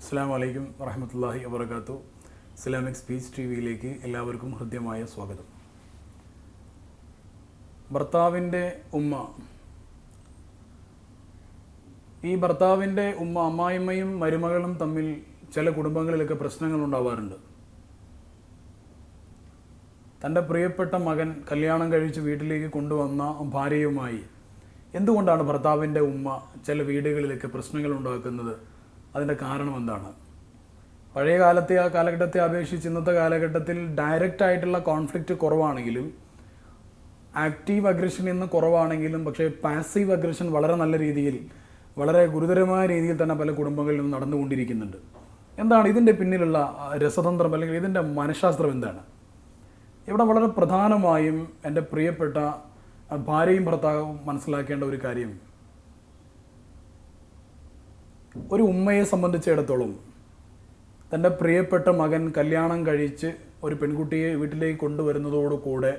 അസ്സലാമു അലൈക്കും വറഹ്മത്തുള്ളാഹി വബറകാതുഹു. ഇസ്ലാമിക് സ്പീച്ച് ടിവിയിലേക്ക് എല്ലാവർക്കും ഹൃദ്യമായ സ്വാഗതം. ഭർത്താവിൻ്റെ ഉമ്മ, ഈ ഭർത്താവിൻ്റെ ഉമ്മ, അമ്മായിമ്മയും മരുമകളും തമ്മിൽ ചില കുടുംബങ്ങളിലൊക്കെ പ്രശ്നങ്ങൾ ഉണ്ടാവാറുണ്ട്. തൻ്റെ പ്രിയപ്പെട്ട മകൻ കല്യാണം കഴിച്ച് വീട്ടിലേക്ക് കൊണ്ടുവന്ന ഭാര്യയുമായി എന്തുകൊണ്ടാണ് ഭർത്താവിൻ്റെ ഉമ്മ ചില വീടുകളിലൊക്കെ പ്രശ്നങ്ങൾ ഉണ്ടാക്കുന്നത്? അതിൻ്റെ കാരണം എന്താണ്? പഴയ കാലത്തെ ആ കാലഘട്ടത്തെ അപേക്ഷിച്ച് ഇന്നത്തെ കാലഘട്ടത്തിൽ ഡയറക്റ്റ് ആയിട്ടുള്ള കോൺഫ്ലിക്റ്റ് കുറവാണെങ്കിലും, ആക്റ്റീവ് അഗ്രഷൻ ഇന്ന് കുറവാണെങ്കിലും, പക്ഷേ പാസീവ് അഗ്രഷൻ വളരെ നല്ല രീതിയിൽ, വളരെ ഗുരുതരമായ രീതിയിൽ തന്നെ പല കുടുംബങ്ങളിലും നടന്നുകൊണ്ടിരിക്കുന്നുണ്ട്. എന്താണ് ഇതിൻ്റെ പിന്നിലുള്ള രസതന്ത്രം, അല്ലെങ്കിൽ ഇതിൻ്റെ മനഃശാസ്ത്രം എന്താണ്? ഇവിടെ വളരെ പ്രധാനമായും എൻ്റെ പ്രിയപ്പെട്ട ഭാര്യയും ഭർത്താവും മനസ്സിലാക്കേണ്ട ഒരു കാര്യം, ഒരു ഉമ്മയെ സംബന്ധിച്ചിടത്തോളം തൻ്റെ പ്രിയപ്പെട്ട മകൻ കല്യാണം കഴിച്ച് ഒരു പെൺകുട്ടിയെ വീട്ടിലേക്ക് കൊണ്ടുവരുന്നതോടുകൂടെ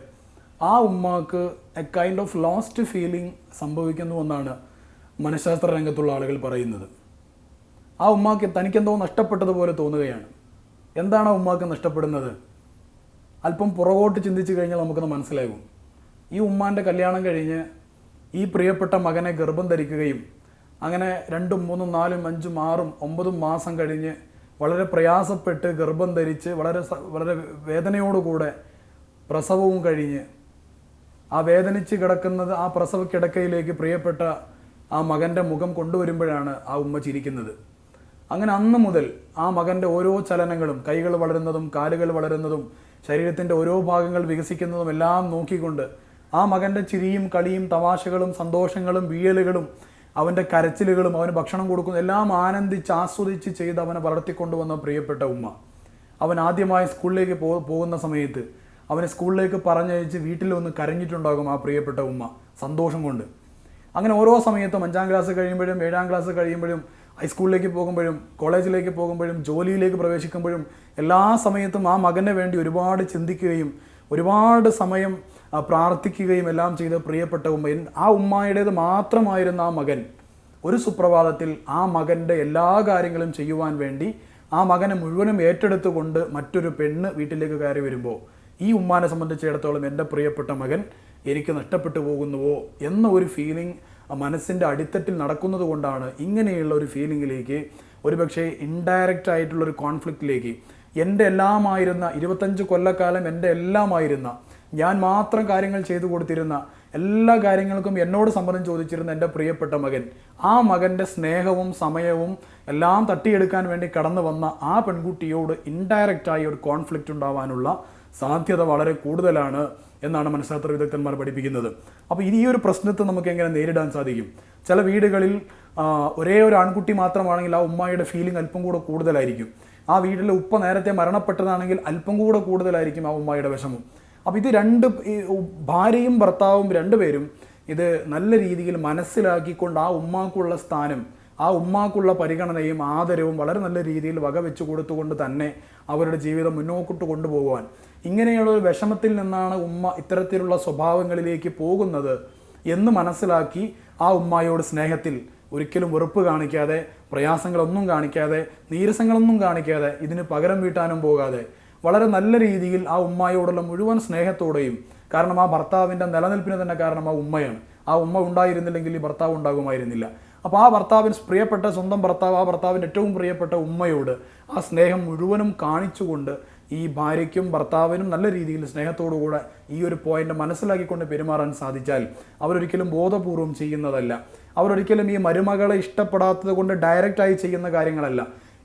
ആ ഉമ്മാക്ക് a kind of lost feeling സംഭവിക്കുന്നുവെന്നാണ് മനഃശാസ്ത്ര രംഗത്തുള്ള ആളുകൾ പറയുന്നത്. ആ ഉമ്മാക്ക് തനിക്കെന്തോ നഷ്ടപ്പെട്ടതുപോലെ തോന്നുകയാണ്. എന്താണ് ആ ഉമ്മാക്ക് നഷ്ടപ്പെടുന്നത്? അല്പം പുറകോട്ട് ചിന്തിച്ച് കഴിഞ്ഞാൽ നമുക്കത് മനസ്സിലാകും. ഈ ഉമ്മാൻ്റെ കല്യാണം കഴിഞ്ഞ് ഈ പ്രിയപ്പെട്ട മകനെ ഗർഭം ധരിക്കുകയും അങ്ങനെ 2, 3, 4, 5, 6, 9 മാസം കഴിഞ്ഞ് വളരെ പ്രയാസപ്പെട്ട് ഗർഭം ധരിച്ച് വളരെ വേദനയോടുകൂടെ പ്രസവവും കഴിഞ്ഞ് ആ വേദനിച്ച് കിടക്കുന്നത് ആ പ്രസവ കിടക്കയിലേക്ക് പ്രിയപ്പെട്ട ആ മകൻ്റെ മുഖം കൊണ്ടുവരുമ്പോഴാണ് ആ ഉമ്മ ചിരിക്കുന്നത്. അങ്ങനെ അന്ന് മുതൽ ആ മകൻ്റെ ഓരോ ചലനങ്ങളും, കൈകൾ വളരുന്നതും കാലുകൾ വളരുന്നതും ശരീരത്തിൻ്റെ ഓരോ ഭാഗങ്ങൾ വികസിക്കുന്നതും എല്ലാം നോക്കിക്കൊണ്ട് ആ മകൻ്റെ ചിരിയും കളിയും തമാശകളും സന്തോഷങ്ങളും വീഴലുകളും അവൻ്റെ കരച്ചിലുകളും അവന് ഭക്ഷണം കൊടുക്കുന്ന എല്ലാം ആനന്ദിച്ച് ആസ്വദിച്ച് ചെയ്ത് അവനെ വളർത്തിക്കൊണ്ടുവന്ന പ്രിയപ്പെട്ട ഉമ്മ, അവൻ ആദ്യമായി സ്കൂളിലേക്ക് പോകുന്ന സമയത്ത് അവനെ സ്കൂളിലേക്ക് പറഞ്ഞയച്ച് വീട്ടിലൊന്ന് കരഞ്ഞിട്ടുണ്ടാകും ആ പ്രിയപ്പെട്ട ഉമ്മ സന്തോഷം കൊണ്ട്. അങ്ങനെ ഓരോ സമയത്തും 5ാം ക്ലാസ് കഴിയുമ്പോഴും 7ാം ക്ലാസ് കഴിയുമ്പോഴും ഹൈസ്കൂളിലേക്ക് പോകുമ്പോഴും കോളേജിലേക്ക് പോകുമ്പോഴും ജോലിയിലേക്ക് പ്രവേശിക്കുമ്പോഴും എല്ലാ സമയത്തും ആ മകന് വേണ്ടി ഒരുപാട് ചിന്തിക്കുകയും ഒരുപാട് സമയം പ്രാർത്ഥിക്കുകയും എല്ലാം ചെയ്ത പ്രിയപ്പെട്ട ഉമ്മ, ആ ഉമ്മായുടേത് മാത്രമായിരുന്ന ആ മകൻ ഒരു സുപ്രഭാതത്തിൽ ആ മകൻ്റെ എല്ലാ കാര്യങ്ങളും ചെയ്യുവാൻ വേണ്ടി ആ മകനെ മുഴുവനും ഏറ്റെടുത്തുകൊണ്ട് മറ്റൊരു പെണ്ണ് വീട്ടിലേക്ക് കയറി വരുമ്പോൾ ഈ ഉമ്മാനെ സംബന്ധിച്ചിടത്തോളം എൻ്റെ പ്രിയപ്പെട്ട മകൻ എനിക്ക് നഷ്ടപ്പെട്ടു പോകുന്നുവോ എന്ന ഒരു ഫീലിംഗ് മനസ്സിൻ്റെ അടിത്തട്ടിൽ നടക്കുന്നത് കൊണ്ടാണ് ഇങ്ങനെയുള്ള ഒരു ഫീലിങ്ങിലേക്ക്, ഒരുപക്ഷെ ഇൻഡയറക്റ്റ് ആയിട്ടുള്ളൊരു കോൺഫ്ലിക്റ്റിലേക്ക്, എൻ്റെ എല്ലാമായിരുന്ന 25 കൊല്ലക്കാലം എൻ്റെ എല്ലാമായിരുന്ന, ഞാൻ മാത്രം കാര്യങ്ങൾ ചെയ്തു കൊടുത്തിരുന്ന, എല്ലാ കാര്യങ്ങൾക്കും എന്നോട് സമ്മതം ചോദിച്ചിരുന്ന എൻ്റെ പ്രിയപ്പെട്ട മകൻ, ആ മകൻ്റെ സ്നേഹവും സമയവും എല്ലാം തട്ടിയെടുക്കാൻ വേണ്ടി കടന്നു വന്ന ആ പെൺകുട്ടിയോട് ഇൻഡയറക്റ്റായി ഒരു കോൺഫ്ലിക്റ്റ് ഉണ്ടാവാനുള്ള സാധ്യത വളരെ കൂടുതലാണ് എന്നാണ് മനഃശാസ്ത്ര വിദഗ്ധന്മാർ പഠിപ്പിക്കുന്നത്. അപ്പോൾ ഈ ഒരു പ്രശ്നത്തെ നമുക്ക് എങ്ങനെ നേരിടാൻ സാധിക്കും? ചില വീടുകളിൽ ഒരേ ഒരു ആൺകുട്ടി മാത്രമാണെങ്കിൽ ആ ഉമ്മായുടെ ഫീലിംഗ് അല്പം കൂടെ കൂടുതലായിരിക്കും. ആ വീട്ടിലെ ഉപ്പ നേരത്തെ മരണപ്പെട്ടതാണെങ്കിൽ അല്പം കൂടെ കൂടുതലായിരിക്കും ആ ഉമ്മായുടെ വിഷമം. അപ്പോൾ ഇത് ഭാര്യയും ഭർത്താവും രണ്ടുപേരും ഇത് നല്ല രീതിയിൽ മനസ്സിലാക്കിക്കൊണ്ട് ആ ഉമ്മാക്കുള്ള സ്ഥാനം, ആ ഉമ്മാക്കുള്ള പരിഗണനയും ആദരവും വളരെ നല്ല രീതിയിൽ വകവെച്ച് കൊടുത്തുകൊണ്ട് തന്നെ അവരുടെ ജീവിതം മുന്നോട്ട് കൊണ്ടുപോകുവാൻ, ഇങ്ങനെയുള്ള ഒരു വിഷമത്തിൽ നിന്നാണ് ഉമ്മ ഇത്തരത്തിലുള്ള സ്വഭാവങ്ങളിലേക്ക് പോകുന്നത് എന്ന് മനസ്സിലാക്കി ആ ഉമ്മായോട് സ്നേഹത്തിൽ ഒരിക്കലും വെറുപ്പ് കാണിക്കാതെ, പ്രയാസങ്ങളൊന്നും കാണിക്കാതെ, നീരസങ്ങളൊന്നും കാണിക്കാതെ, ഇതിന് പകരം വീട്ടാനും പോകാതെ വളരെ നല്ല രീതിയിൽ ആ ഉമ്മായോടുള്ള മുഴുവൻ സ്നേഹത്തോടെയും, കാരണം ആ ഭർത്താവിൻ്റെ നിലനിൽപ്പിന് തന്നെ കാരണം ആ ഉമ്മയാണ്. ആ ഉമ്മ ഉണ്ടായിരുന്നില്ലെങ്കിൽ ഈ ഭർത്താവ് ഉണ്ടാകുമായിരുന്നില്ല. അപ്പോൾ ആ ഭർത്താവിന് പ്രിയപ്പെട്ട സ്വന്തം ഭർത്താവ്, ആ ഭർത്താവിൻ്റെ ഏറ്റവും പ്രിയപ്പെട്ട ഉമ്മയോട് ആ സ്നേഹം മുഴുവനും കാണിച്ചുകൊണ്ട് ഈ ഭാര്യയ്ക്കും ഭർത്താവിനും നല്ല രീതിയിൽ സ്നേഹത്തോടുകൂടെ ഈ ഒരു പോയിന്റ് മനസ്സിലാക്കിക്കൊണ്ട് പെരുമാറാൻ സാധിച്ചാൽ അവരൊരിക്കലും ബോധപൂർവം ചെയ്യുന്നതല്ല. അവരൊരിക്കലും ഈ മരുമകളെ ഇഷ്ടപ്പെടാത്തത് കൊണ്ട് ഡയറക്റ്റായി ചെയ്യുന്ന കാര്യങ്ങളല്ല.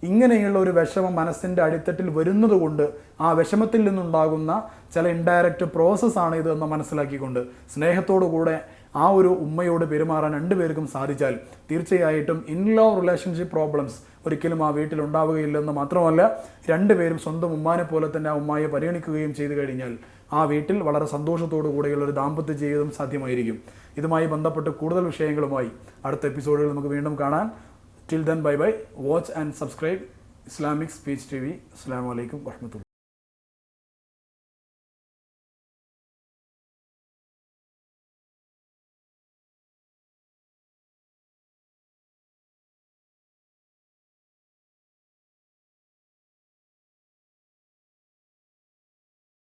ഇങ്ങനെയുള്ള ഒരു വിഷമം മനസ്സിൻ്റെ അടിത്തട്ടിൽ വരുന്നത് കൊണ്ട് ആ വിഷമത്തിൽ നിന്നുണ്ടാകുന്ന ചില ഇൻഡയറക്റ്റ് പ്രോസസ്സാണ് ഇത് എന്ന് മനസ്സിലാക്കിക്കൊണ്ട് സ്നേഹത്തോടു കൂടെ ആ ഒരു ഉമ്മയോട് പെരുമാറാൻ രണ്ടുപേർക്കും സാധിച്ചാൽ തീർച്ചയായിട്ടും ഇൻലോ റിലേഷൻഷിപ്പ് പ്രോബ്ലംസ് ഒരിക്കലും ആ വീട്ടിൽ ഉണ്ടാവുകയില്ലെന്ന് മാത്രമല്ല, രണ്ടുപേരും സ്വന്തം ഉമ്മാനെ പോലെ തന്നെ ആ ഉമ്മായെ പരിഗണിക്കുകയും ചെയ്തു കഴിഞ്ഞാൽ ആ വീട്ടിൽ വളരെ സന്തോഷത്തോടു കൂടെയുള്ള ഒരു ദാമ്പത്യ ജീവിതം സാധ്യമായിരിക്കും. ഇതുമായി ബന്ധപ്പെട്ട് കൂടുതൽ വിഷയങ്ങളുമായി അടുത്ത എപ്പിസോഡുകൾ നമുക്ക് വീണ്ടും കാണാൻ. Till then, bye bye. Watch and subscribe Islamic Speech TV. Assalamu alaikum warahmatullahi.